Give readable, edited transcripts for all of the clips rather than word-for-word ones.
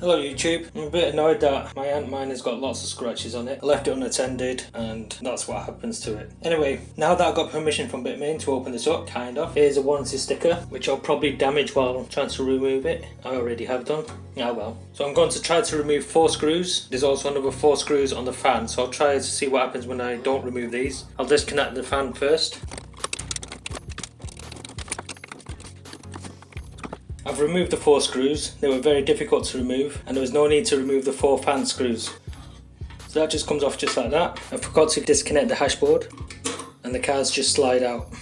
Hello YouTube, I'm a bit annoyed that my Antminer's got lots of scratches on it. I left it unattended and that's what happens to it. Anyway, now that I've got permission from Bitmain to open this up, kind of, here's a warranty sticker, which I'll probably damage while trying to remove it. I already have done. Oh well. So I'm going to try to remove 4 screws. There's also another 4 screws on the fan, so I'll try to see what happens when I don't remove these. I'll disconnect the fan first. I've removed the 4 screws. They were very difficult to remove and there was no need to remove the 4 fan screws. So that just comes off just like that. I forgot to disconnect the hashboard and the cards just slide out.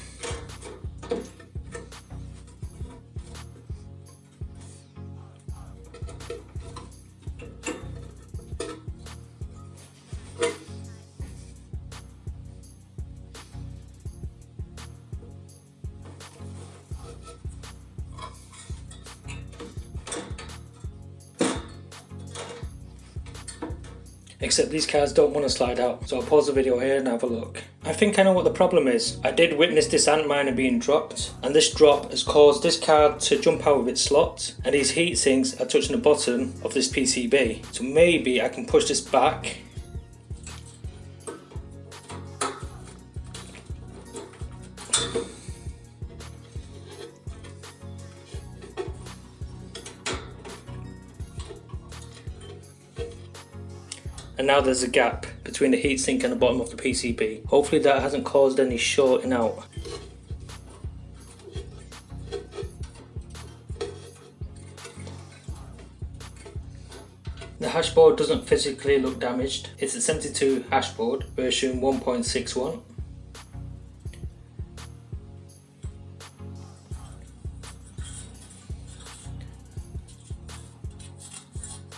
Except these cards don't want to slide out, so I'll pause the video here and have a look. I think I know what the problem is. I did witness this Antminer being dropped, and this drop has caused this card to jump out of its slot, and these heat sinks are touching the bottom of this PCB. So maybe I can push this back. And now there's a gap between the heatsink and the bottom of the PCB. Hopefully that hasn't caused any shorting out. The hashboard doesn't physically look damaged. It's a 72 hashboard version 1.61.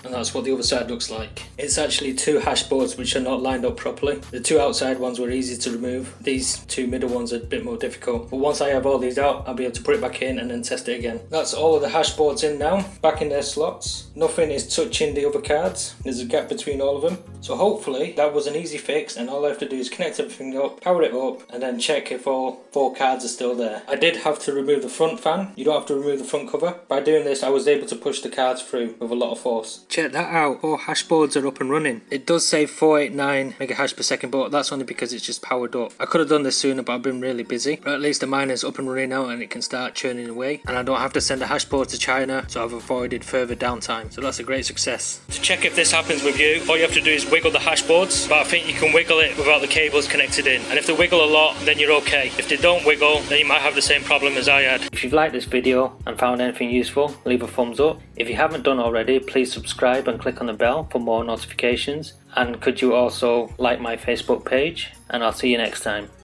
And that's what the other side looks like. It's actually 2 hashboards which are not lined up properly. The 2 outside ones were easy to remove. These 2 middle ones are a bit more difficult. But once I have all these out, I'll be able to put it back in and then test it again. That's all of the hashboards in now, back in their slots. Nothing is touching the other cards. There's a gap between all of them. So hopefully that was an easy fix and all I have to do is connect everything up, power it up, and then check if all 4 cards are still there. I did have to remove the front fan. You don't have to remove the front cover. By doing this, I was able to push the cards through with a lot of force. Check that out, 4 hashboards are up and running. It does say 489 megahash per second, but that's only because it's just powered up. I could have done this sooner, but I've been really busy. But at least the miner's up and running now and it can start churning away. And I don't have to send a hashboard to China, so I've avoided further downtime. So that's a great success. To check if this happens with you, all you have to do is wiggle the hashboards, but I think you can wiggle it without the cables connected in. And if they wiggle a lot, then you're okay. If they don't wiggle, then you might have the same problem as I had. If you've liked this video and found anything useful, leave a thumbs up. If you haven't done already, please subscribe and click on the bell for more notifications. And could you also like my Facebook page? And I'll see you next time.